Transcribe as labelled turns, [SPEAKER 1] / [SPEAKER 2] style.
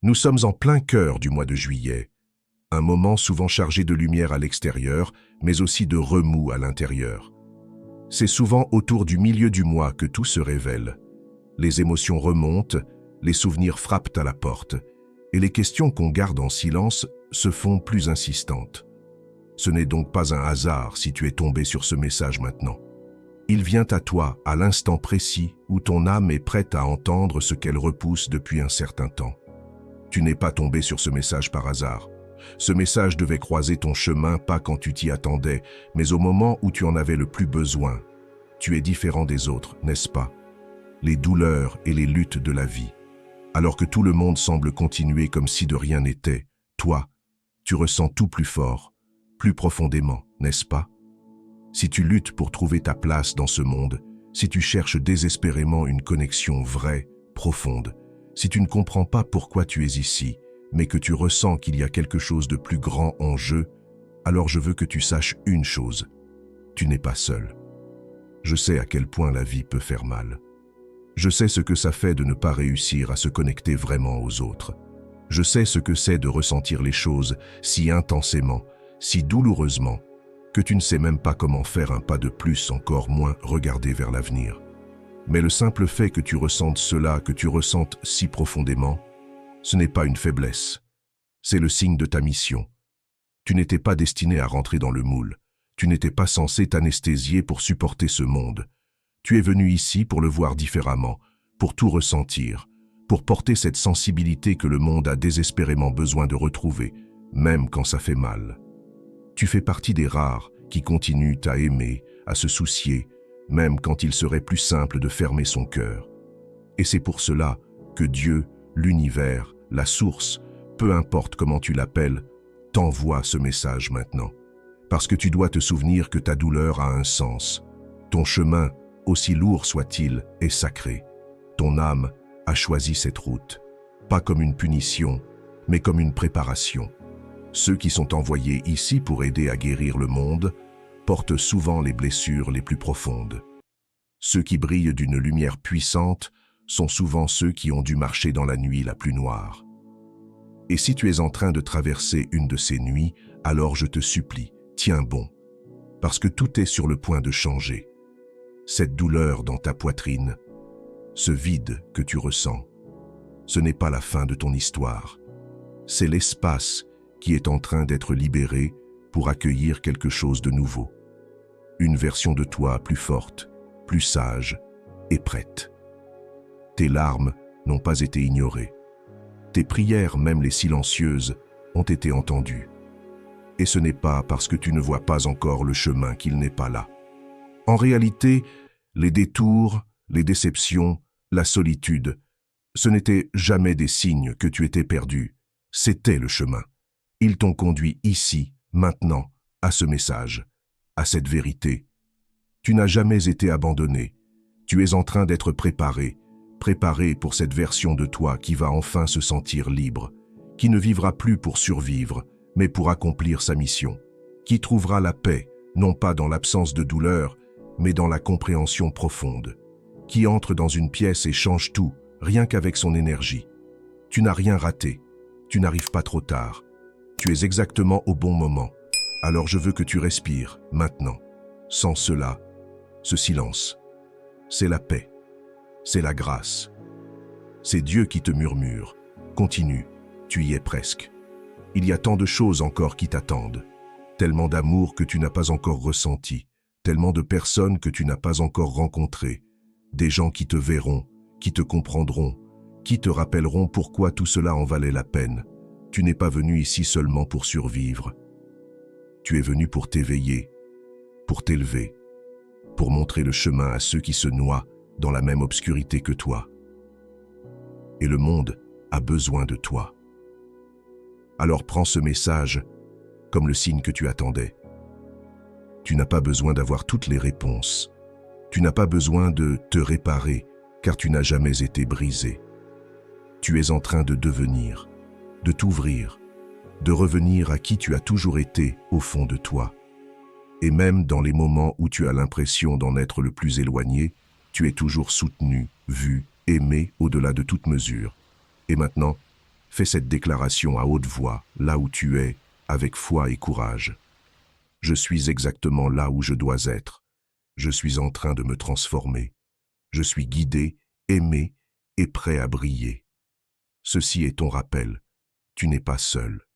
[SPEAKER 1] Nous sommes en plein cœur du mois de juillet, un moment souvent chargé de lumière à l'extérieur, mais aussi de remous à l'intérieur. C'est souvent autour du milieu du mois que tout se révèle. Les émotions remontent, les souvenirs frappent à la porte, et les questions qu'on garde en silence se font plus insistantes. Ce n'est donc pas un hasard si tu es tombé sur ce message maintenant. Il vient à toi à l'instant précis où ton âme est prête à entendre ce qu'elle repousse depuis un certain temps. Tu n'es pas tombé sur ce message par hasard. Ce message devait croiser ton chemin pas quand tu t'y attendais, mais au moment où tu en avais le plus besoin. Tu es différent des autres, n'est-ce pas? Les douleurs et les luttes de la vie. Alors que tout le monde semble continuer comme si de rien n'était, toi, tu ressens tout plus fort, plus profondément, n'est-ce pas? Si tu luttes pour trouver ta place dans ce monde, si tu cherches désespérément une connexion vraie, profonde, si tu ne comprends pas pourquoi tu es ici, mais que tu ressens qu'il y a quelque chose de plus grand en jeu, alors je veux que tu saches une chose. Tu n'es pas seul. Je sais à quel point la vie peut faire mal. Je sais ce que ça fait de ne pas réussir à se connecter vraiment aux autres. Je sais ce que c'est de ressentir les choses si intensément, si douloureusement, que tu ne sais même pas comment faire un pas de plus, encore moins regarder vers l'avenir. Mais le simple fait que tu ressentes cela, que tu ressentes si profondément, ce n'est pas une faiblesse. C'est le signe de ta mission. Tu n'étais pas destiné à rentrer dans le moule. Tu n'étais pas censé t'anesthésier pour supporter ce monde. Tu es venu ici pour le voir différemment, pour tout ressentir, pour porter cette sensibilité que le monde a désespérément besoin de retrouver, même quand ça fait mal. Tu fais partie des rares qui continuent à aimer, à se soucier, même quand il serait plus simple de fermer son cœur. Et c'est pour cela que Dieu, l'univers, la source, peu importe comment tu l'appelles, t'envoie ce message maintenant. Parce que tu dois te souvenir que ta douleur a un sens. Ton chemin, aussi lourd soit-il, est sacré. Ton âme a choisi cette route, pas comme une punition, mais comme une préparation. Ceux qui sont envoyés ici pour aider à guérir le monde portent souvent les blessures les plus profondes. Ceux qui brillent d'une lumière puissante sont souvent ceux qui ont dû marcher dans la nuit la plus noire. Et si tu es en train de traverser une de ces nuits, alors je te supplie, tiens bon, parce que tout est sur le point de changer. Cette douleur dans ta poitrine, ce vide que tu ressens, ce n'est pas la fin de ton histoire. C'est l'espace qui est en train d'être libéré pour accueillir quelque chose de nouveau. Une version de toi plus forte, plus sage et prête. Tes larmes n'ont pas été ignorées. Tes prières, même les silencieuses, ont été entendues. Et ce n'est pas parce que tu ne vois pas encore le chemin qu'il n'est pas là. En réalité, les détours, les déceptions, la solitude, ce n'étaient jamais des signes que tu étais perdu. C'était le chemin. Ils t'ont conduit ici, maintenant, à ce message, à cette vérité. Tu n'as jamais été abandonné. Tu es en train d'être préparé pour cette version de toi qui va enfin se sentir libre, qui ne vivra plus pour survivre, mais pour accomplir sa mission, qui trouvera la paix, non pas dans l'absence de douleur, mais dans la compréhension profonde, qui entre dans une pièce et change tout, rien qu'avec son énergie. Tu n'as rien raté, tu n'arrives pas trop tard, tu es exactement au bon moment. Alors je veux que tu respires, maintenant. Sans cela, ce silence, c'est la paix, c'est la grâce. C'est Dieu qui te murmure. Continue, tu y es presque. Il y a tant de choses encore qui t'attendent, tellement d'amour que tu n'as pas encore ressenti, tellement de personnes que tu n'as pas encore rencontrées, des gens qui te verront, qui te comprendront, qui te rappelleront pourquoi tout cela en valait la peine. Tu n'es pas venu ici seulement pour survivre. Tu es venu pour t'éveiller, pour t'élever, pour montrer le chemin à ceux qui se noient dans la même obscurité que toi. Et le monde a besoin de toi. Alors prends ce message comme le signe que tu attendais. Tu n'as pas besoin d'avoir toutes les réponses. Tu n'as pas besoin de te réparer, car tu n'as jamais été brisé. Tu es en train de devenir, de t'ouvrir, de revenir à qui tu as toujours été au fond de toi. Et même dans les moments où tu as l'impression d'en être le plus éloigné, tu es toujours soutenu, vu, aimé au-delà de toute mesure. Et maintenant, Fais cette déclaration à haute voix, là où tu es, avec foi et courage. Je suis exactement là où je dois être. Je suis en train de me transformer. Je suis guidé, aimé et prêt à briller. Ceci est ton rappel. Tu n'es pas seul.